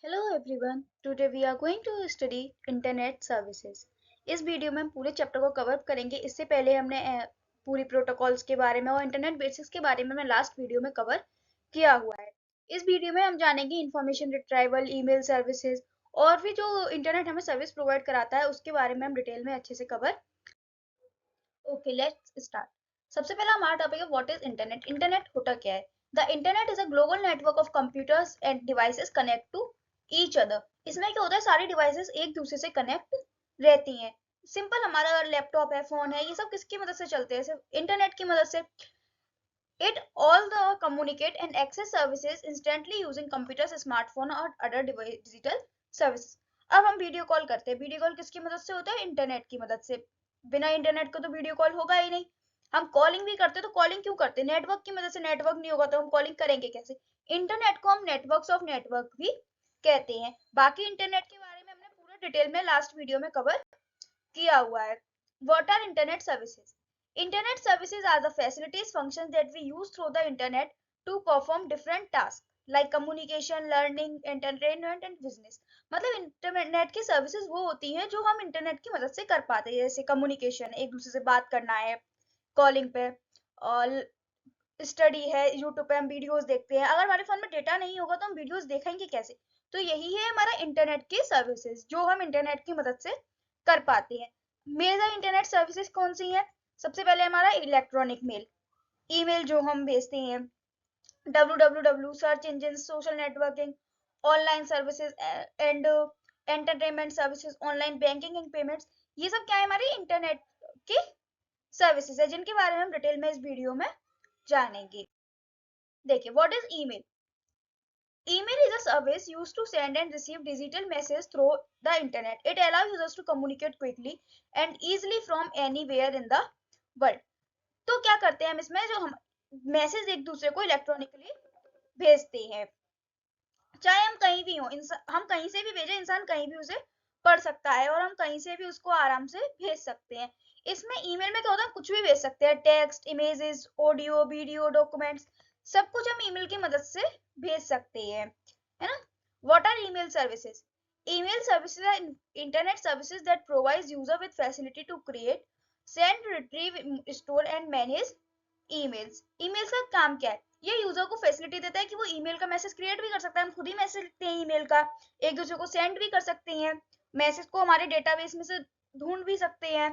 Hello everyone, today we are going to study internet services. इस video में हम पूरे चैप्टर को कवर करेंगे। इससे पहले हमने पूरी प्रोटोकॉल्स के बारे में और इंटरनेट बेसिक्स के बारे में लास्ट वीडियो में कवर किया हुआ है। इस वीडियो में हम जानेंगे इंफॉर्मेशन रिट्राइवल, ईमेल सर्विसेज और भी जो इंटरनेट हमें सर्विस प्रोवाइड कराता है उसके बारे में हम डिटेल में अच्छे से कवर। Okay, let's start. सबसे पहला हमारा टॉपिक है व्हाट इज इंटरनेट। इंटरनेट होता क्या है? The internet is a global network of computers and devices connect to each other. इसमें क्या होता है, सारी डिवाइसेस एक दूसरे से कनेक्ट रहती हैं। सिंपल, हमारा लैपटॉप है, फोन है, ये सब किसकी मदद से चलते हैं? सिर्फ इंटरनेट की मदद से। It all the communicate and access services instantly using computers, smartphone और other digital services। अब हम वीडियो कॉल करते हैं। वीडियो कॉल किसकी मदद से होता है? इंटरनेट की मदद से। बिना इंटरनेट को तो वीडियो कॉल होगा ही नहीं। हम कॉलिंग भी करते हैं तो कॉलिंग क्यों करते हैं? नेटवर्क की मदद से। नेटवर्क नहीं होगा तो हम कॉलिंग करेंगे कैसे? इंटरनेट को हम नेटवर्क्स ऑफ नेटवर्क भी कहते हैं। बाकी इंटरनेट के बारे में हमने पूरा डिटेल में लास्ट वीडियो में कवर किया हुआ है। What are internet services? Internet services are the facilities functions that we use through the internet to perform different tasks like communication, learning, entertainment and business। मतलब इंटरनेट की services वो होती हैं जो हम इंटरनेट की मदद से कर पाते हैं। जैसे कम्युनिकेशन, एक दूसरे से बात करना है कॉलिंग पे, और स्टडी है, यूट्यूब पे हम वीडियोस देखते हैं। अगर हमारे फोन में डेटा नहीं होगा तो हम वीडियोस देखेंगे कैसे? तो यही है हमारा इंटरनेट की सर्विसेज जो हम इंटरनेट की मदद से कर पाते हैं। मेजर इंटरनेट सर्विसेज कौन सी हैं? सबसे पहले हमारा इलेक्ट्रॉनिक मेल, ईमेल जो हम भेजते हैं, www, search engine, social networking, online services and entertainment services, online banking and payments. ये सब क्या है? हमारी इंटरनेट की सर्विसेज है जिनके बारे में हम डिटेल में इस वीडियो में जानेंगे। देखिए, what is email? Email is a service used to send and receive digital messages through the internet. It allows users to communicate quickly and easily from anywhere in the world. तो क्या करते हैं हम इसमें? जो हम मैसेज एक दूसरे को इलेक्ट्रॉनिकली भेजते हैं, चाहे हम कहीं भी हो, हम कहीं से भी भेजें, इंसान कहीं भी उसे पढ़ सकता है और हम कहीं से भी उसको आराम से भेज सकते हैं। इसमें ईमेल में क्या होता है, कुछ भी भेज सकते हैं, text, images, audio, video, documents, सब कुछ हम ईमेल की मदद से भेज सकते हैं, है ना? What are email services? Email services are internet services that provides user with facility to create, send, retrieve, store and manage emails. Emails का काम क्या है? ये यूजर को फैसिलिटी देता है कि वो ईमेल का मैसेज क्रिएट भी कर सकता है। हम खुद ही मैसेज लिखते हैं ईमेल का, एक दूसरे को सेंड भी कर सकते हैं, मैसेज को हमारे डेटाबेस में से ढूंढ भी सकते हैं,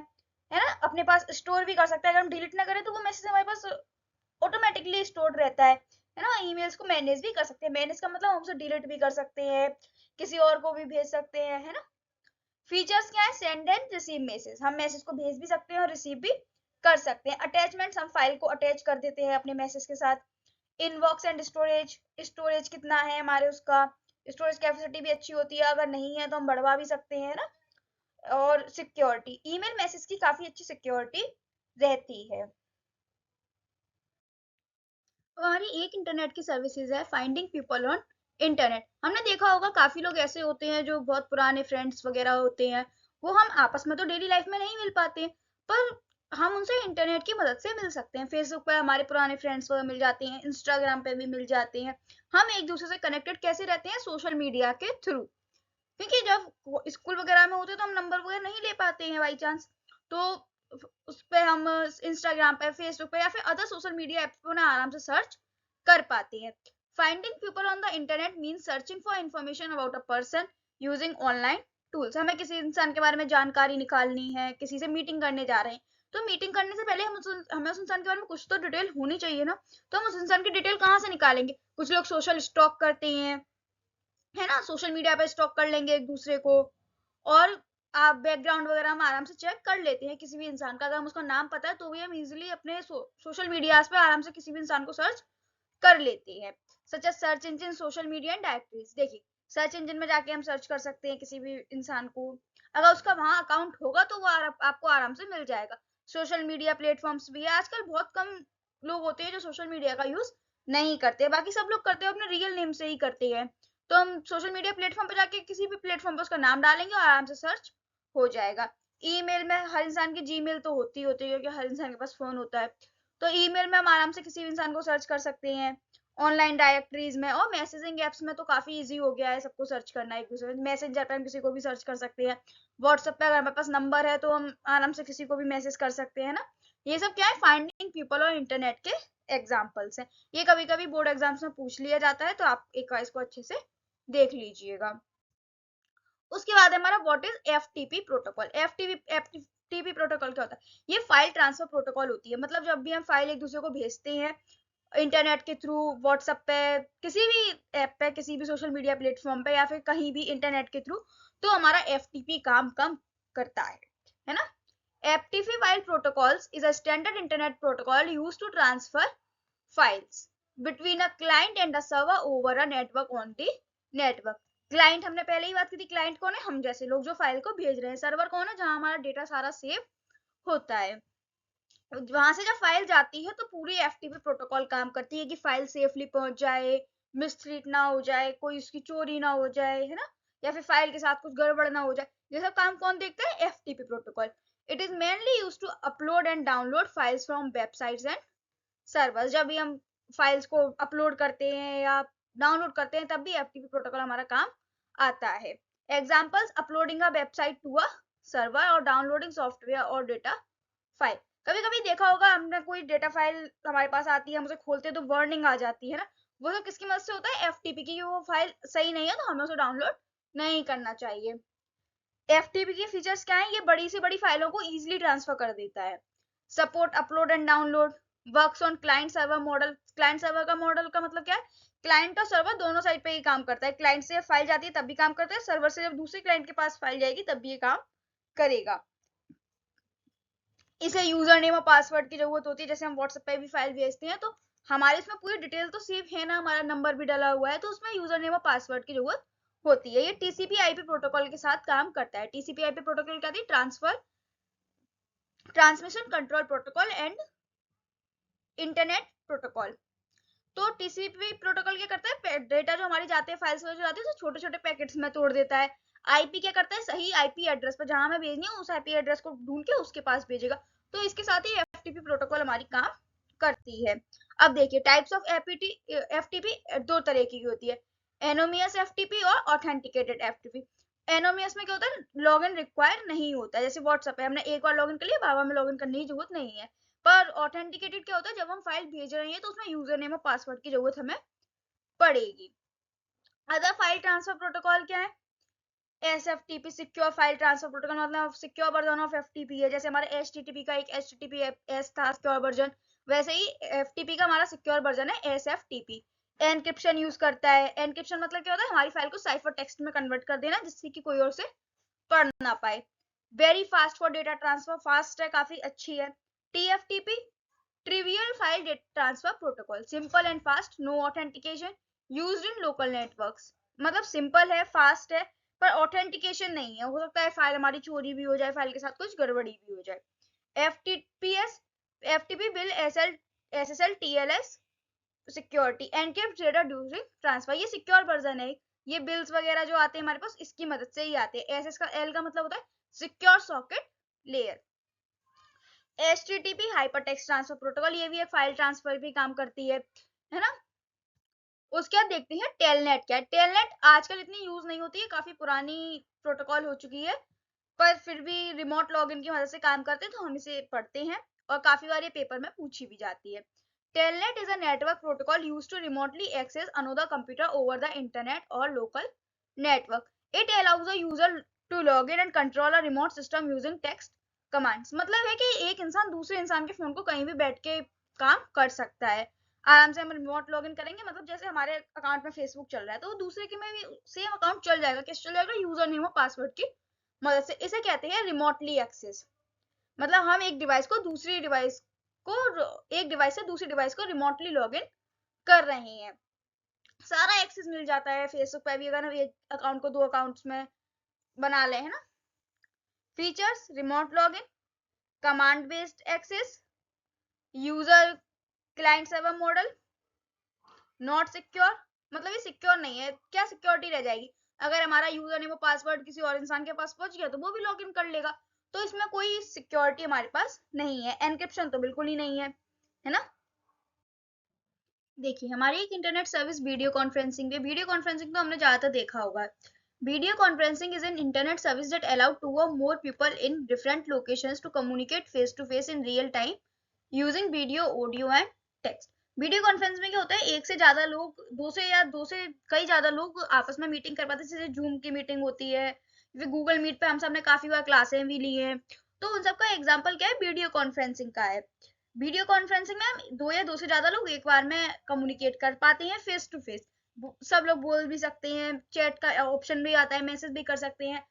है ना? अपने पास स्टोर भी कर सकते हैं। अगर हम डिलीट ना करें तो वो मैसेज हमारे पास ऑटोमेटिकली स्टोर्ड रहता है ना? ईमेल्स को मैनेज भी कर सकते हैं। मैनेज का मतलब हम उसे डिलीट भी कर सकते हैं, किसी और को भी भेज सकते हैं, है ना? फीचर्स क्या है? सेंड एंड रिसीव मैसेज, हम मैसेज को भेज भी सकते हैं और रिसीव भी कर सकते हैं। अटैचमेंट्स, हम फाइल को अटैच कर देते हैं अपने मैसेज के साथ। इनबॉक्स एंड स्टोरेज, स्टोरेज कितना है हमारे, उसका स्टोरेज कैपेसिटी भी अच्छी होती है, अगर नहीं है तो हम बढ़वा भी सकते हैं ना। और सिक्योरिटी, ईमेल मैसेज की काफी अच्छी सिक्योरिटी रहती है। हमारी एक इंटरनेट की सर्विसेज है फाइंडिंग पीपल ऑन इंटरनेट। हमने देखा होगा काफी लोग ऐसे होते हैं जो बहुत पुराने फ्रेंड्स वगैरह होते हैं, वो हम आपस में तो डेली लाइफ में नहीं मिल पाते, पर हम उनसे इंटरनेट की मदद से मिल सकते हैं। फेसबुक पे हमारे पुराने फ्रेंड्स वगैरह मिल जाते हैं, इंस्टाग्राम पे भी मिल जाते हैं। हम एक दूसरे से कनेक्टेड कैसे रहते हैं? सोशल मीडिया के थ्रू। क्योंकि जब स्कूल वगैरह में होते तो हम नंबर वगैरह नहीं ले पाते हैं बाई चांस, तो उस पे हम इंस्टाग्राम पे, फेसबुक पे या फिर अदर सोशल मीडिया ऐप पे ना आराम से सर्च कर पाते हैं। Finding people on the internet mean searching for information about a person using online tools. हमें किसी इंसान के बारे में जानकारी निकालनी है, किसी से मीटिंग करने जा रहे हैं, तो मीटिंग करने से पहले हमें उस इंसान के बारे में कुछ तो डिटेल होनी चाहिए ना। तो हम उस इंसान की डिटेल कहाँ से निकालेंगे? कुछ लोग सोशल स्टॉक करते हैं, है ना? सोशल मीडिया पे स्टॉक कर लेंगे एक दूसरे को, और आप बैकग्राउंड वगैरह हम आराम से चेक कर लेते हैं किसी भी इंसान का। अगर हम उसका नाम पता है तो भी हम इजीली अपने सोशल मीडिया पे आराम से किसी भी इंसान को सर्च कर लेते हैं। Such as search engine, social media and directories. देखिए, सर्च इंजन में जाके हम सर्च कर सकते हैं किसी भी इंसान को, अगर उसका वहां अकाउंट होगा तो वो आपको आराम से मिल जाएगा। सोशल मीडिया प्लेटफॉर्म्स भी है, आजकल बहुत कम लोग होते हैं जो सोशल मीडिया का यूज नहीं करते, बाकी सब लोग करते हैं, अपने रियल नेम से ही करते हैं। तो हम सोशल मीडिया प्लेटफॉर्म पे जाके किसी भी प्लेटफॉर्म पे उसका नाम डालेंगे और आराम से सर्च हो जाएगा। ईमेल में हर इंसान की जीमेल तो होती है क्योंकि हर इंसान के पास फोन होता है, तो ईमेल में हम आराम से किसी भी इंसान को सर्च कर सकते हैं। ऑनलाइन डायरेक्टरीज में और मैसेजिंग एप्स में तो काफी इजी हो गया है सबको सर्च करना एक दूसरे में। मैसेंजर पे हम किसी को भी सर्च कर सकते हैं, व्हाट्सएप पे अगर हमारे पास नंबर है तो हम आराम से किसी को भी मैसेज कर सकते हैं ना। ये सब क्या है, फाइंडिंग पीपल और इंटरनेट के एग्जाम्पल्स हैं। ये कभी कभी बोर्ड एग्जाम्स में पूछ लिया जाता है, तो आप एक बार इसको अच्छे से देख लीजिएगा। उसके बाद हमारा what is FTP protocol. FTP protocol क्या होता है? ये फाइल ट्रांसफर प्रोटोकॉल होती है। मतलब जब भी हम फाइल एक दूसरे को भेजते हैं इंटरनेट के थ्रू, व्हाट्सएप पे, किसी भी ऐप पे, किसी भी सोशल मीडिया प्लेटफॉर्म पे, या फिर कहीं भी इंटरनेट के थ्रू, तो हमारा एफटीपी काम कम करता है ना। FTP file protocols is a standard internet protocol used to transfer files between a client and a server over a network on the network. Client हमने पहले ही बात की थी, क्लाइंट कौन है? हम जैसे लोग जो फाइल को भेज रहे हैं। सर्वर कौन है? जहां हमारा डेटा सारा सेव होता है। वहां से जब फाइल जाती है तो पूरी एफटीपी प्रोटोकॉल काम करती है कि फाइल सेफली पहुंच जाए, मिसट्रीट ना हो जाए, कोई उसकी चोरी ना हो जाए, है ना, या फिर फाइल के साथ कुछ गड़बड़ ना हो जाए। ये सब काम कौन देखता है? FTP protocol. It is mainly used to upload and download files from websites and servers. जब भी हम फाइल्स को अपलोड करते हैं या डाउनलोड करते हैं, तब भी एफटीपी प्रोटोकॉल हमारा काम आता है। Examples: uploading a website to a server और डाउनलोडिंग सॉफ्टवेयर और डेटा फाइल। कभी कभी देखा होगा हमने, कोई डेटा फाइल हमारे पास आती है, हम उसे खोलते हैं तो वार्निंग आ जाती है ना, वो तो किसकी मदद से होता है? एफटीपी की। वो फाइल सही नहीं है तो हमें उसे डाउनलोड नहीं करना चाहिए। एफटीपी के फीचर्स क्या है? ये बड़ी से बड़ी फाइलों को इजीली ट्रांसफर कर देता है। Support upload and download, works on client server model. Client server का मॉडल का मतलब क्या है? क्लाइंट और सर्वर दोनों साइड पे ही काम करता है। क्लाइंट से फाइल जाती है तब भी काम करता है, सर्वर से जब दूसरे क्लाइंट के पास फाइल जाएगी तब भी ये काम करेगा। इसे यूजर नेम और पासवर्ड की जरूरत होती है। जैसे हम व्हाट्सएप पे भी फाइल भेजते हैं तो हमारे इसमें पूरी डिटेल तो सेव है ना, हमारा नंबर भी डाला हुआ है, तो उसमें यूजर नेम और पासवर्ड की जरूरत होती है। ये टीसीपी आईपी प्रोटोकॉल के साथ काम करता है। टीसीपी आईपी प्रोटोकॉल क्या थी? Transmission control protocol and internet protocol. तो टीसीपी प्रोटोकॉल क्या करता है? डेटा जो हमारी जाते हैं, फाइल्स जो जाती है, तो छोटे छोटे पैकेट्स में तोड़ देता है। आईपी क्या करता है? सही आईपी एड्रेस पर जहां हमें भेजनी है उस आईपी एड्रेस को ढूंढ के उसके पास भेजेगा। तो इसके साथ ही एफटीपी प्रोटोकॉल हमारी काम करती है। अब देखिए टाइप्स ऑफ एफटीपी दो तरह की होती है, एनोमियस एफटीपी और ऑथेंटिकेटेड एफटीपी। एनोमियस में क्या होता है? लॉगिन रिक्वायर नहीं होता है। जैसे व्हाट्सएप है, हमने एक बार लॉगिन कर लिया, बार बार में लॉगिन करने की जरूरत नहीं है। पर ऑथेंटिकेटेड क्या होता है? जब हम फाइल भेज रहे हैं तो उसमें यूजर नेम और पासवर्ड की जरूरत हमें पड़ेगी। अदर फाइल ट्रांसफर प्रोटोकॉल क्या है? SFTP, secure file transfer protocol, मतलब सिक्योर वर्जन ऑफ एफटीपी है। जैसे हमारे एचटीटीपी का एक एचटीटीपी एस था सिक्योर वर्जन, वैसे ही एफटीपी का हमारा सिक्योर वर्जन है एसएफटीपी। एनक्रिप्शन यूज करता है। एनक्रिप्शन मतलब क्या होता है? हमारी फाइल को साइफर टेक्स्ट में कन्वर्ट कर देना जिससे कि कोई और से पढ़ ना पाए। Very fast for data transfer, fast है, काफी अच्छी है। TFTP, trivial file transfer protocol, simple and fast, no authentication, used in local networks. मतलब सिंपल है, फास्ट है, पर ऑथेंटिकेशन नहीं है। हो सकता है फाइल हमारी चोरी भी हो जाए, फाइल के साथ कुछ गड़बड़ी भी हो जाए। FTPS, FTP will SL SSL TLS security, encrypt data during transfer. ये सिक्योर वर्जन है। ये बिल्स वगैरह जो आते हैं हमारे पास, इसकी मदद से ही आते हैं। एस का एल का मतलब होता है secure socket layer. HTTP hypertext transfer protocol, ये भी एक फाइल ट्रांसफर भी काम करती है ना। उसके बाद देखते हैं टेलनेट क्या है। टेलनेट आजकल इतनी यूज नहीं होती है, काफी पुरानी प्रोटोकॉल हो चुकी है, पर फिर भी रिमोट लॉगिन की मदद से काम करते हैं तो हम इसे पढ़ते हैं और काफी बार ये पेपर में पूछी भी जाती है। Telnet is a network protocol used to remotely access another computer over the internet और local network. It allows a user to log in and control a remote system using text commands. मतलब है कि एक इंसान दूसरे इंसान के phone को कहीं भी बैठ के काम कर सकता है। आराम से हम रिमोट लॉगिन करेंगे, मतलब जैसे हमारे अकाउंट में फेसबुक चल रहा है तो वो दूसरे के में भी सेम अकाउंट चल जाएगा। किस चल जाएगा? यूजर नेम और पासवर्ड की मदद से। इसे कहते हैं रिमोटली एक्सेस। मतलब हम एक डिवाइस को दूसरी डिवाइस को एक डिवाइस से दूसरी डिवाइस को रिमोटली लॉगिन कर रहे हैं। सारा एक्सेस मिल जाता है। फेसबुक पे भी अगर हम एक अकाउंट को दो अकाउंट्स में बना ले, है ना। Features: remote login, command based access, user client server model, not secure. मतलब ये सिक्योर नहीं है। क्या सिक्योरिटी रह जाएगी? अगर हमारा यूजर नेम और पासवर्ड किसी और इंसान के पास पहुंच गया तो वो भी लॉगिन कर लेगा, तो इसमें कोई सिक्योरिटी हमारे पास नहीं है। एनक्रिप्शन तो बिल्कुल ही नहीं है ना। देखिए, हमारी एक इंटरनेट सर्विस वीडियो कॉन्फ्रेंसिंग है। वीडियो कॉन्फ्रेंसिंग तो हमने ज़्यादातर देखा होगा। Video conferencing is an internet service that allow 2 or more people in different locations to communicate face to face in real time using video, audio and text। Video conference में क्या होता है, एक से ज़्यादा लोग, 2 से या 2 से कई ज़्यादा लोग आपस में मीटिंग कर पाते हैं, जैसे ज़ूम की मीटिंग होती है, फिर गूगल मीट पे हम सबने काफ़ी बार क्लासें भी ली हैं। तो उन सब का एग्ज़ाम्पल क्या है, वीडियो कॉन्फ्रेंसिंग का है। वीडियो कॉन्फ्रेंसिंग में हम 2 या 2 से ज़्यादा लोग एक बार में कम्युनिकेट कर पाते हैं फेस टू फेस। सब लोग बोल भी सकते हैं, चैट का ऑप्शन भी आता है, मैसेज भी कर सकते हैं,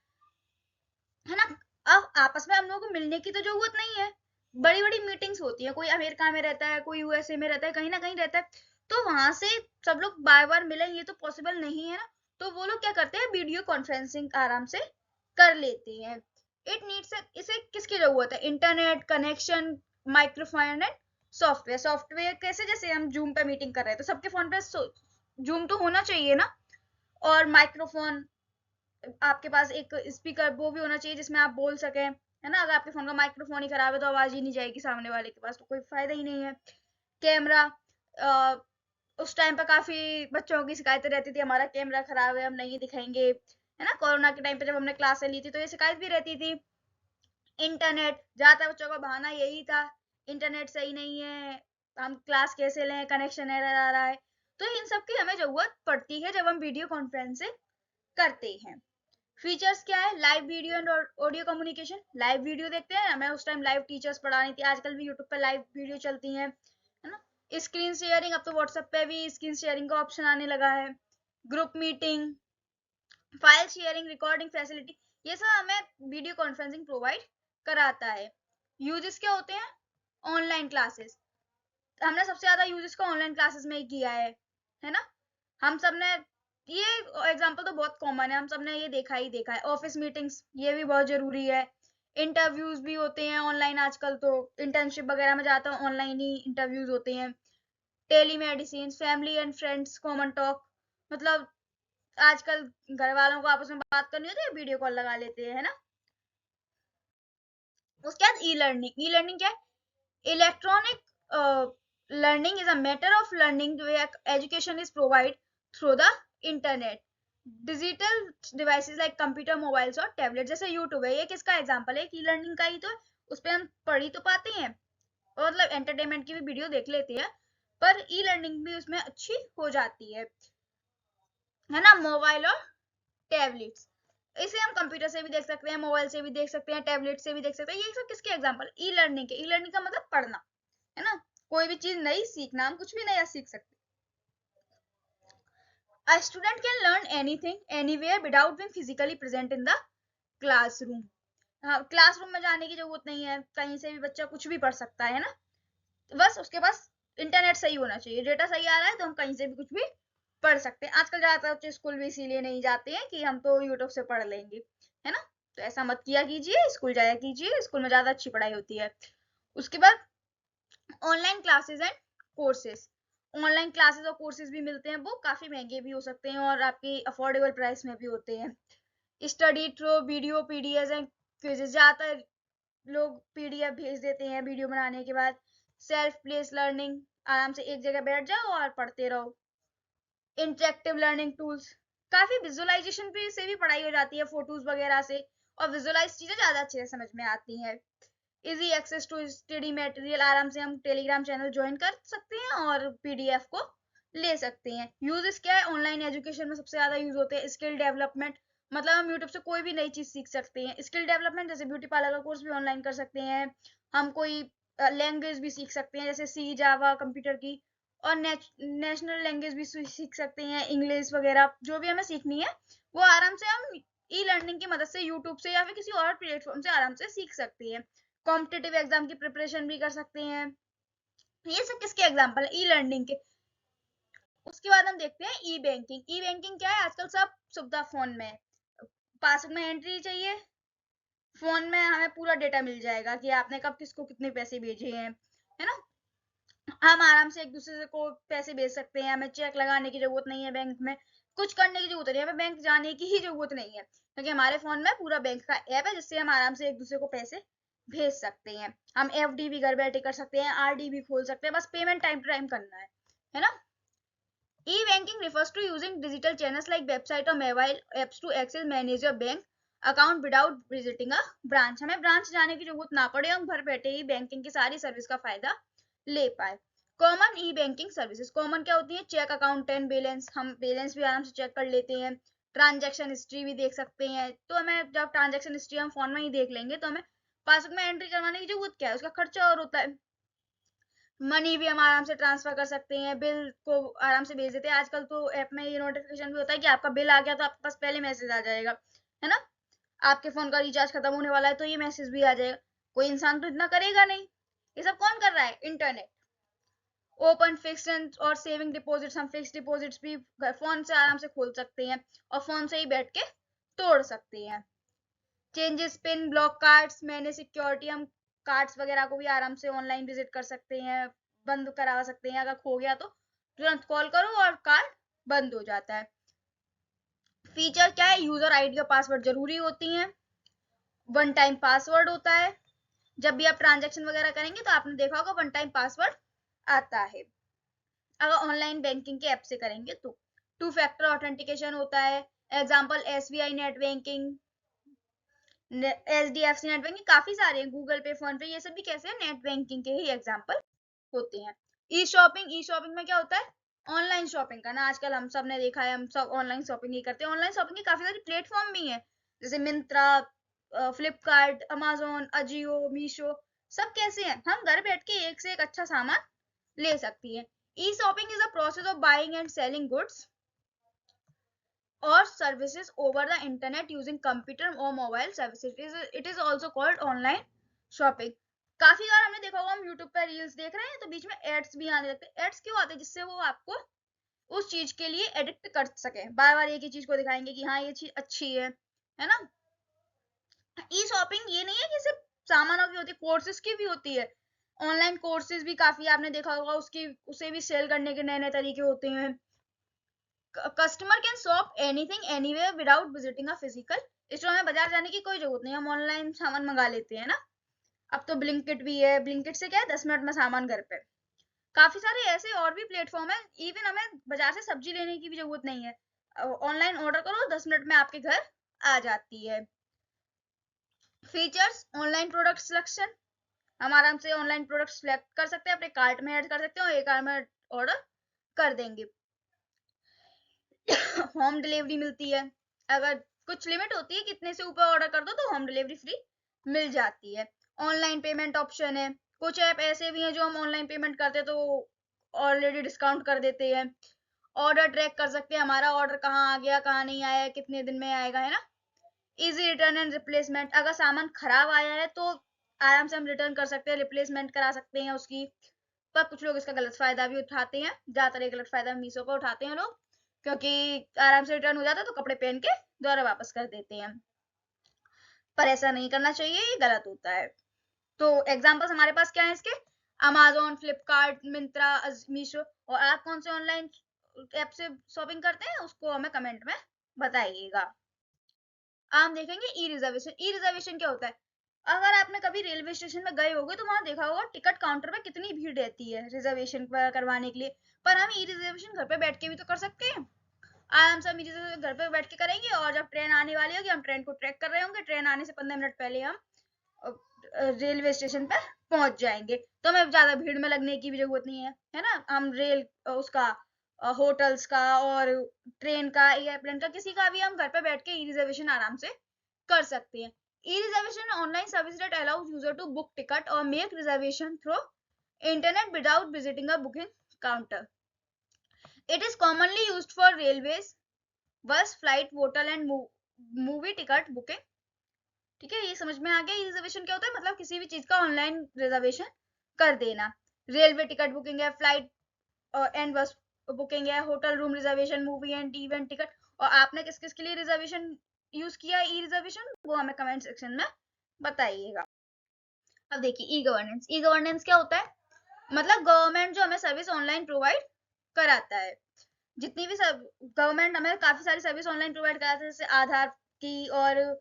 है ना? अब आपस में हम लोगों को मिलने की तो जरूरत नहीं है। बड़ी-बड़ी मीटिंग्स होती है, कोई अमेरिका में रहता है, कोई यूएसए में रहता है, कहीं ना कहीं रहता है, तो वहां से सब लोग बार-बार मिले, ये तो पॉसिबल नहीं है ना। तो वो लोग क्या करते हैं, वीडियो कॉन्फ्रेंसिंग आराम से कर लेते हैं। इट नीड्स, इसे किसकी जरूरत है, internet connection, microphone and software. Software कैसे, जैसे हम जूम पे मीटिंग कर रहे हैं तो सबके फोन पे जूम तो होना चाहिए ना, और माइक्रोफोन, आपके पास एक स्पीकर वो भी होना चाहिए जिसमें आप बोल सकें, है ना? अगर आपके फोन का माइक्रोफोन ही खराब है तो आवाज ही नहीं जाएगी सामने वाले के पास, तो कोई फायदा ही नहीं है। कैमरा, उस टाइम पे काफी बच्चों की शिकायतें रहती थी, हमारा कैमरा खराब है, हम नहीं दिखाएंगे, है ना? कोरोना के टाइम पे जब हमने क्लासें ली थी तो ये शिकायत भी रहती थी। इंटरनेट, ज्यादातर बच्चों का बहाना यही था, इंटरनेट सही नहीं है, हम क्लास कैसे लें, कनेक्शन एरर आ रहा है। तो इन सब की हमें जरूरत पड़ती है जब हम वीडियो कॉन्फ्रेंसिंग करते हैं। फीचर्स क्या है, live video and audio communication. Live video देखते हैं, मैं उस टाइम लाइव टीचर्स पढ़ा रही थी, आजकल भी यूट्यूब पे लाइव वीडियो चलती हैं, है ना? स्क्रीन शेयरिंग, अब तो व्हाट्सएप पे भी स्क्रीन शेयरिंग का ऑप्शन आने लगा है। Group meeting, file sharing, recording facility, ये सब हमें वीडियो कॉन्फ्रेंसिंग प्रोवाइड कराता है। यूजेस क्या होते हैं, ऑनलाइन क्लासेस, हमने सबसे ज्यादा यूज इसका ऑनलाइन क्लासेस में ही किया है ना? हम सब ने, ये एग्जांपल तो बहुत कॉमन है, हम सब ने ये देखा ही देखा है। ऑफिस मीटिंग्स, ये भी बहुत जरूरी है। इंटरव्यूज भी होते हैं ऑनलाइन आजकल, तो इंटर्नशिप वगैरह में जाता हूँ, ऑनलाइन ही इंटरव्यूज होते हैं। Telemedicine, family and friends common talk, मतलब आजकल घर वालों को आपस में बात करनी होती है, वीडियो कॉल लगा लेते हैं, है ना? उसके बाद ई लर्निंग। ई लर्निंग क्या है, electronic learning is a matter of learning where education is provided through the internet, digital devices like computer, mobiles और tablet। जैसे यूट्यूब है, ये किसका एग्जांपल है, ई लर्निंग का ही तो है। उस पे हम पढ़ ही तो पाते हैं, और मतलब एंटरटेनमेंट की भी वीडियो देख लेते हैं, पर ई लर्निंग भी उसमें अच्छी हो जाती है ना? मोबाइल और टैबलेट्स, इसे हम कंप्यूटर से भी देख सकते हैं, मोबाइल से भी देख सकते हैं, टैबलेट से भी देख सकते हैं। ये सब किसके एग्जांपल, ई लर्निंग के। ई लर्निंग का मतलब पढ़ना, है ना? कोई भी चीज नई सीखना, हम कुछ भी नया सीख सकते हैं। A student can learn anything anywhere without being physically present in the classroom। हाँ, क्लासरूम में जाने की जरूरत नहीं है, कहीं से भी बच्चा कुछ भी पढ़ सकता है ना? बस उसके पास इंटरनेट सही होना चाहिए, डेटा सही आ रहा है तो हम कहीं से भी कुछ भी पढ़ सकते हैं। आजकल ज्यादातर बच्चे स्कूल भी इसीलिए नहीं जाते हैं कि हम तो यूट्यूब से पढ़ लेंगे, है ना? तो ऐसा मत किया कीजिए, स्कूल जाया कीजिए, स्कूल में ज्यादा अच्छी पढ़ाई होती है। उसके बाद online classes and courses. Online classes और कोर्सेज भी मिलते हैं, वो काफी महंगे भी हो सकते हैं और आपकी अफोर्डेबल प्राइस में भी होते हैं। Study through video, PDF and quizzes, ज्यादातर लोग पीडीएफ भेज देते हैं वीडियो बनाने के बाद। सेल्फ प्लेस लर्निंग, आराम से एक जगह बैठ जाओ और पढ़ते रहो। इंटरेक्टिव लर्निंग टूल्स, काफी विजुअलाइजेशन भी से भी पढ़ाई हो जाती है, फोटोज वगैरह से, और विजुअलाइज चीजें ज्यादा अच्छे से समझ में आती हैं। Easy access to study material, आराम से हम टेलीग्राम चैनल ज्वाइन कर सकते हैं और पीडीएफ को ले सकते हैं। यूजेस क्या है, ऑनलाइन एजुकेशन में सबसे ज्यादा यूज होते हैं। स्किल डेवलपमेंट, मतलब हम यूट्यूब से कोई भी नई चीज सीख सकते हैं। स्किल डेवलपमेंट, जैसे ब्यूटी पार्लर का कोर्स भी ऑनलाइन कर सकते हैं। हम कोई लैंग्वेज भी सीख सकते हैं, जैसे सी, जावा कंप्यूटर की, और नेशनल लैंग्वेज भी सीख सकते हैं, इंग्लिश वगैरह, जो भी हमें सीखनी है वो आराम से हम ई लर्निंग की मदद से यूट्यूब से या फिर किसी और प्लेटफॉर्म से आराम से सीख सकते हैं। कॉम्पिटिटिव एग्जाम की प्रिपरेशन भी कर सकते हैं। ये सब किसके एग्जाम्पल है, ई लर्निंग के। उसके बाद हम देखते हैं ई बैंकिंग। ई बैंकिंग क्या है, आजकल सब सुविधा फोन में है। पासबुक में एंट्री चाहिए, फोन में हमें पूरा डेटा मिल जाएगा कि आपने कब किसको कितने पैसे भेजे हैं, है ना? हम आराम से एक दूसरे को पैसे भेज सकते हैं, हमें चेक लगाने की जरूरत नहीं है, बैंक में कुछ करने की जरूरत नहीं है, हमें बैंक जाने की ही जरूरत नहीं है, क्योंकि हमारे फोन में पूरा बैंक का ऐप है, जिससे हम आराम से एक दूसरे को पैसे भेज सकते हैं। हम एफडी भी घर बैठे कर सकते हैं, आरडी भी खोल सकते हैं, बस पेमेंट टाइम टू टाइम करना है ना? ई banking refers to using digital channels like website or mobile apps to access manage your bank account without visiting a branch। हमें ब्रांच जाने की जरूरत ना पड़े, हम घर बैठे ही बैंकिंग की सारी सर्विस का फायदा ले पाए। कॉमन ई बैंकिंग सर्विसेज, कॉमन क्या होती है? चेक, अकाउंट एंड बैलेंस, हम बैलेंस भी आराम से चेक कर लेते हैं, ट्रांजैक्शन हिस्ट्री भी देख सकते हैं। तो हमें जब ट्रांजैक्शन हिस्ट्री हम फोन में ही देख लेंगे तो हमें पासबुक में एंट्री करवाने की जरूरत क्या है? उसका खर्चा और होता है। मनी भी हम आराम से ट्रांसफर कर सकते हैं, बिल को आराम से भेज देते हैं। आजकल तो ऐप में ये नोटिफिकेशन भी होता है कि आपका बिल आ गया तो आपके पास पहले मैसेज आ जाएगा, है ना? आपके फोन का रिचार्ज खत्म होने वाला है तो ये मैसेज भी आ जाएगा। कोई इंसान तो इतना करेगा नहीं। ये सब कौन कर रहा है? इंटरनेट। ओपन फिक्स्ड और सेविंग डिपॉजिट्स, हम फिक्स डिपॉजिट्स भी फोन से आराम से खोल सकते हैं और फोन से ही बैठ के तोड़ सकते हैं। चेंजेस पिन, ब्लॉक कार्ड्स, मैंने सिक्योरिटी, हम कार्ड्स वगैरह को भी आराम से ऑनलाइन विजिट कर सकते हैं, बंद करा सकते हैं। अगर खो गया तो तुरंत कॉल करो और कार्ड बंद हो जाता है। फीचर क्या है? यूजर आईडी और पासवर्ड जरूरी होती है, वन टाइम पासवर्ड होता है। जब भी आप ट्रांजेक्शन वगैरह करेंगे तो आपने देखा होगा वन टाइम पासवर्ड आता है, अगर ऑनलाइन बैंकिंग के ऐप से करेंगे तो। टू फैक्टर ऑथेंटिकेशन होता है, example SBI net banking, HDFC net banking, काफी सारे हैं, गूगल पे, फोन पे, ये सब भी कैसे हैं? नेट बैंकिंग के ही एग्जाम्पल होते हैं। ई शॉपिंग, ई शॉपिंग में क्या होता है? ऑनलाइन शॉपिंग करना। आजकल हम सब ने देखा है, हम सब ऑनलाइन शॉपिंग ही करते हैं। ऑनलाइन शॉपिंग के काफी सारे प्लेटफॉर्म भी हैं, जैसे मिंत्रा, फ्लिपकार्ट, अमेजोन, अजियो, मीशो। सब कैसे हैं? हम घर बैठ के एक से एक अच्छा सामान ले सकती है। E shopping is a process of buying and selling goods or services over the internet using computer or mobile services, it is also called online shopping। काफी बार हमने देखा होगा, हम यूट्यूब पर रील्स देख रहे हैं तो बीच में एड्स भी आने लगते हैं। एड्स क्यों आते हैं? जिससे वो आपको उस चीज के लिए एडिक्ट कर सके, बार बार एक ही चीज को दिखाएंगे कि हाँ ये चीज अच्छी है ना? ई शॉपिंग ये नहीं है कि सिर्फ सामानों की होती है, कोर्सेज की भी होती है। ऑनलाइन कोर्सेज भी काफी आपने देखा होगा, उसकी उसे भी सेल करने के नए नए तरीके होते हैं। Customer can shop anything anywhere without visiting a physical store, हमें बाजार जाने की कोई जरूरत नहीं, हम ऑनलाइन सामान मंगा लेते हैं ना। अब तो ब्लिंकिट भी है, ब्लिंकिट से क्या है 10 मिनट में सामान घर पे। काफी सारे ऐसे और भी प्लेटफॉर्म है, इवन हमें बाजार से सब्जी लेने की भी जरूरत नहीं है, ऑनलाइन ऑर्डर करो 10 मिनट में आपके घर आ जाती है। फीचर्स, ऑनलाइन प्रोडक्ट सिलेक्शन, हम आराम से ऑनलाइन प्रोडक्ट सिलेक्ट कर सकते हैं, अपने कार्ट में ऐड कर सकते हैं और एक बार में ऑर्डर कर देंगे। होम डिलीवरी मिलती है, अगर कुछ लिमिट होती है कितने से ऊपर ऑर्डर कर दो तो होम डिलीवरी फ्री मिल जाती है। ऑनलाइन पेमेंट ऑप्शन है, कुछ ऐप ऐसे भी हैं जो हम ऑनलाइन पेमेंट करते हैं तो ऑलरेडी डिस्काउंट कर देते हैं। ऑर्डर ट्रैक कर सकते हैं, हमारा ऑर्डर कहाँ आ गया, कहाँ नहीं आया, कितने दिन में आएगा, है ना? इजी रिटर्न एंड रिप्लेसमेंट, अगर सामान खराब आया है तो आराम से हम रिटर्न कर सकते हैं, रिप्लेसमेंट करा सकते हैं उसकी। पर कुछ लोग इसका गलत फायदा भी उठाते हैं, ज्यादातर गलत फायदा मीशो का उठाते हैं लोग, क्योंकि आराम से रिटर्न हो जाता है तो कपड़े पहन के दोबारा वापस कर देते हैं। पर ऐसा नहीं करना चाहिए, ये गलत होता है। तो एग्जांपल्स हमारे पास क्या है इसके? अमेजोन, फ्लिपकार्ट, मिंत्रा, मीशो। और आप कौन से ऑनलाइन ऐप से शॉपिंग करते हैं उसको हमें कमेंट में बताइएगा। हम देखेंगे ई रिजर्वेशन। ई रिजर्वेशन क्या होता है? अगर आपने कभी रेलवे स्टेशन में गए होगे तो वहां देखा होगा टिकट काउंटर पे कितनी भीड़ रहती है रिजर्वेशन करवाने के लिए। पर हम ई रिजर्वेशन घर पे बैठ के भी तो कर सकते हैं, आराम से हम ई रिजर्वेशन घर पे बैठ के करेंगे और जब ट्रेन आने वाली होगी हम ट्रेन को ट्रैक कर रहे होंगे, ट्रेन आने से 15 मिनट पहले हम रेलवे स्टेशन पर पहुंच जाएंगे, तो हमें ज्यादा भीड़ में लगने की भी जरूरत नहीं है ना? हम रेल उसका होटल्स का और ट्रेन का, एयरप्लेन का, किसी का भी हम घर पे बैठ के ई रिजर्वेशन आराम से कर सकते हैं। E reservation online service that allows user to book ticket और make reservation through internet without visiting a booking counter. It is commonly used for railways, bus, flight, hotel and movie ticket booking. ठीक है, ये समझ में आ गया ई reservation क्या होता है? मतलब किसी भी चीज का ऑनलाइन रिजर्वेशन कर देना। रेलवे टिकट बुकिंग है, फ्लाइट एंड बस बुकिंग है, hotel room reservation, movie and event ticket. और आपने किस किस के लिए रिजर्वेशन यूज किया ई रिजर्वेशन, वो हमें कमेंट सेक्शन में बताइएगा। अब देखिए ई गवर्नेंस। ई गवर्नेंस क्या होता है? मतलब गवर्नमेंट जो हमें सर्विस ऑनलाइन प्रोवाइड कराता है, जितनी भी सब गवर्नमेंट हमें काफी सारी सर्विस ऑनलाइन प्रोवाइड कराता है, जैसे आधार की और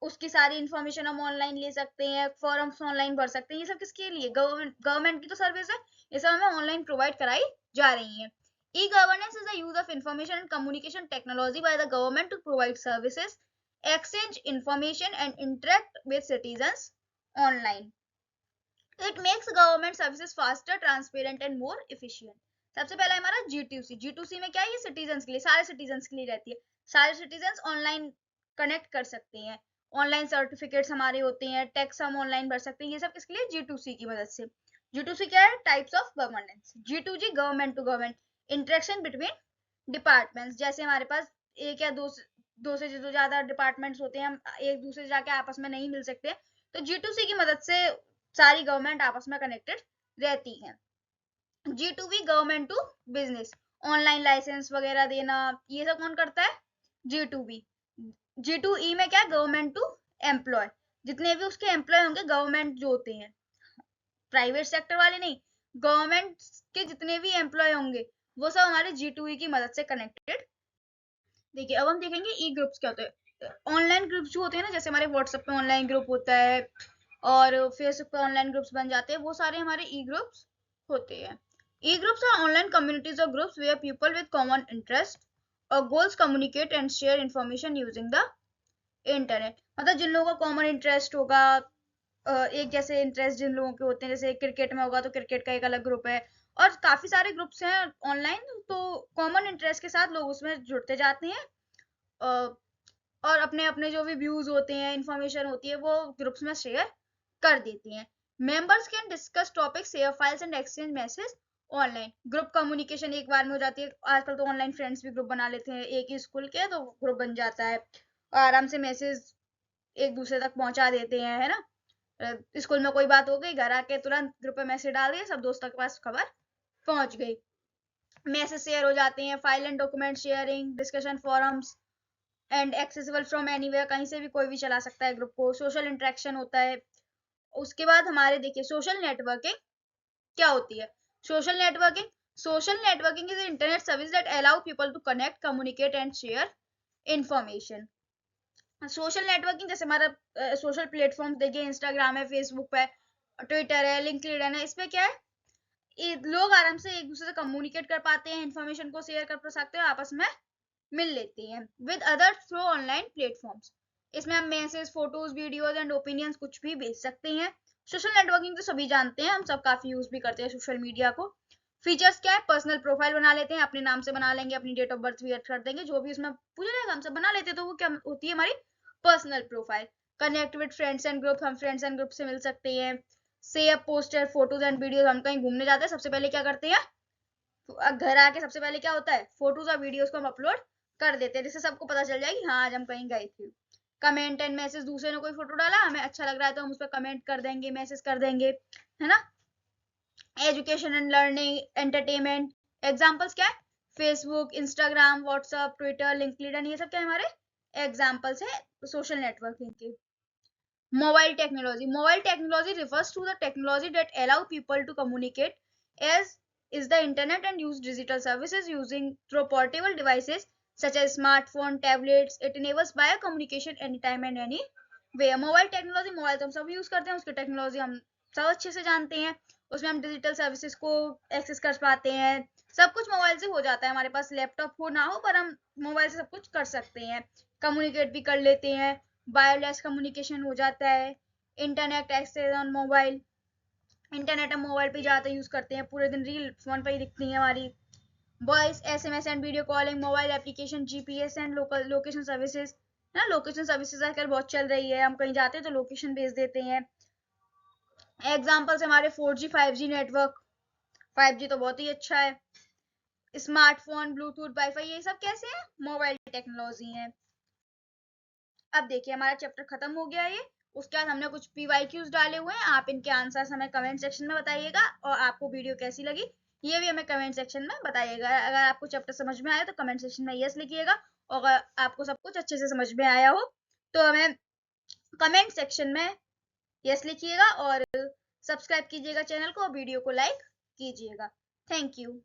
उसकी सारी इंफॉर्मेशन हम ऑनलाइन ले सकते हैं, फॉर्म्स ऑनलाइन भर सकते हैं। ये सब किसके लिए? गवर्नमेंट की तो सर्विस है, ये सब हमें ऑनलाइन प्रोवाइड कराई जा रही है। E-governance is the use of information and communication technology by the government to provide services, exchange information and interact with citizens online. It makes government services faster, transparent and more efficient. सबसे पहला हमारा G2C. G2C में क्या है, ये citizens के लिए, सारे सिटीजन्स के लिए रहती है. सारे सिटीजन्स ऑनलाइन कनेक्ट कर सकते हैं, ऑनलाइन सर्टिफिकेट्स हमारे होते हैं, टैक्स हम ऑनलाइन भर सकते हैं, ये सब किसके लिए, G2C की मदद से. G2C क्या है, types of governance. G2G government to government, interaction between departments. जैसे हमारे पास एक या दो से जो ज्यादा डिपार्टमेंट्स होते हैं, हम एक दूसरे से जाके आपस में नहीं मिल सकते, तो G2C की मदद से सारी गवर्नमेंट आपस में कनेक्टेड रहती है. G2B government to business, online license वगैरह देना, ये सब कौन करता है, G2B. G2E में क्या है, गवर्नमेंट टू एम्प्लॉय, जितने भी उसके एम्प्लॉय होंगे गवर्नमेंट जो होते हैं, प्राइवेट सेक्टर वाले नहीं, गवर्नमेंट के जितने भी एम्प्लॉय होंगे वो सब हमारे G2E की मदद से कनेक्टेड. देखिए अब हम देखेंगे ई ग्रुप्स क्या होते हैं. ऑनलाइन ग्रुप्स जो होते हैं ना, जैसे हमारे व्हाट्सएप पे ऑनलाइन ग्रुप होता है और फेसबुक पे ऑनलाइन ग्रुप्स बन जाते हैं, वो सारे हमारे ई ग्रुप्स होते हैं. E groups are online communities of groups where people with common interest और goals communicate and share information using the internet. मतलब जिन लोगों का कॉमन इंटरेस्ट होगा, एक जैसे इंटरेस्ट जिन लोगों के होते हैं, जैसे क्रिकेट में होगा तो क्रिकेट का एक अलग ग्रुप है, और काफी सारे ग्रुप्स हैं ऑनलाइन, तो कॉमन इंटरेस्ट के साथ लोग उसमें जुड़ते जाते हैं और अपने अपने जो भी व्यूज होते हैं, इंफॉर्मेशन होती है, वो ग्रुप्स में शेयर कर देती हैं. Members can discuss topic, share files and exchange message online. Group communication एक बार में हो जाती है. आजकल तो ऑनलाइन फ्रेंड्स भी ग्रुप बना लेते हैं, एक ही स्कूल के तो ग्रुप बन जाता है, और आराम से मैसेज एक दूसरे तक पहुंचा देते हैं, है ना. स्कूल में कोई बात हो गई, घर आके तुरंत ग्रुप पे मैसेज डाल दिए, सब दोस्तों के पास खबर पहुंच गई, मैसेज शेयर हो जाते हैं. File and document sharing, discussion forums and accessible from anywhere, कहीं से भी कोई भी चला सकता है ग्रुप को. सोशल इंटरेक्शन होता है. उसके बाद हमारे देखिए सोशल नेटवर्किंग क्या होती है. Social networking is internet service that allow people to connect, communicate and share information. Social networking जैसे हमारा सोशल प्लेटफॉर्म देखिए, इंस्टाग्राम है, फेसबुक है, ट्विटर है, लिंक्डइन है, इस पे क्या है, लोग आराम से एक दूसरे से कम्युनिकेट कर पाते हैं, इंफॉर्मेशन को शेयर कर सकते हैं, आपस में मिल लेते हैं with others through online platforms. इसमें हम message, photos, videos and opinions कुछ भी भेज सकते हैं. सोशल नेटवर्किंग तो सभी जानते हैं, हम सब काफी यूज भी करते हैं सोशल मीडिया को. फीचर्स क्या है, पर्सनल प्रोफाइल बना लेते हैं, अपने नाम से बना लेंगे, अपनी डेट ऑफ बर्थ भी ऐड कर देंगे, जो भी उसमें पूछा जाएगा हमसे बना लेते हैं, तो वो क्या होती है, हमारी personal profile. Connect with friends and group, हम फ्रेंड्स एंड ग्रुप से मिल सकते हैं. Save poster, photos and videos, हम कहीं घूमने जाते हैं, सबसे पहले क्या करते हैं, घर आके सबसे पहले क्या होता है, फोटोज और वीडियोज को हम अपलोड कर देते हैं, जिससे सबको पता चल जाए कि हाँ आज हम कहीं गए थे. कमेंट एंड मैसेज, दूसरे ने कोई फोटो डाला, हमें अच्छा लग रहा है तो हम उस पर कमेंट कर देंगे, मैसेज कर देंगे, है ना. Education and learning, entertainment, examples क्या है, Facebook, Instagram, WhatsApp, Twitter, LinkedIn, ये सब क्या हमारे एग्जाम्पल्स है सोशल नेटवर्किंग के. Mobile technology. Mobile technology refers to the technology that allow people to communicate as is the internet and use digital services using through portable devices such as smartphone, tablets. It enables bio communication anytime and anywhere. Mobile technology, mobile तो हम सब use करते हैं, उसकी technology हम सब अच्छे से जानते हैं. उसमें हम डिजिटल सर्विसेज को एक्सेस कर पाते हैं, सब कुछ मोबाइल से हो जाता है. हमारे पास लैपटॉप हो ना हो, पर हम मोबाइल से सब कुछ कर सकते हैं, कम्युनिकेट भी कर लेते हैं, वायरलेस कम्युनिकेशन हो जाता है. Internet access on mobile, internet हम मोबाइल पे ज़्यादा यूज करते हैं, पूरे दिन रील फोन पे ही दिखती है हमारी. Voice, SMS and video calling, mobile application, GPS and local location services. ना लोकेशन सर्विसेज आजकल बहुत चल रही है, हम कहीं जाते हैं तो लोकेशन भेज देते हैं. एग्जाम्पल्स हमारे 4G 5G नेटवर्क, 5G तो बहुत ही अच्छा है. स्मार्टफोन, ब्लूटूथ, वाईफाई, ये सब कैसे हैं, मोबाइल टेक्नोलॉजी है. अब देखिए हमारा चैप्टर खत्म हो गया ये. उसके बाद हमने कुछ PYQs डाले हुए हैं, आप इनके आंसर्स हमें कमेंट सेक्शन में बताइएगा, और आपको वीडियो कैसी लगी ये भी हमें कमेंट सेक्शन में बताइएगा. अगर आपको चैप्टर समझ में आया तो कमेंट सेक्शन में यस लिखिएगा, और अगर आपको सब कुछ अच्छे से समझ में आया हो तो हमें कमेंट सेक्शन में यस लिखिएगा, और सब्सक्राइब कीजिएगा चैनल को, और वीडियो को लाइक कीजिएगा. Thank you.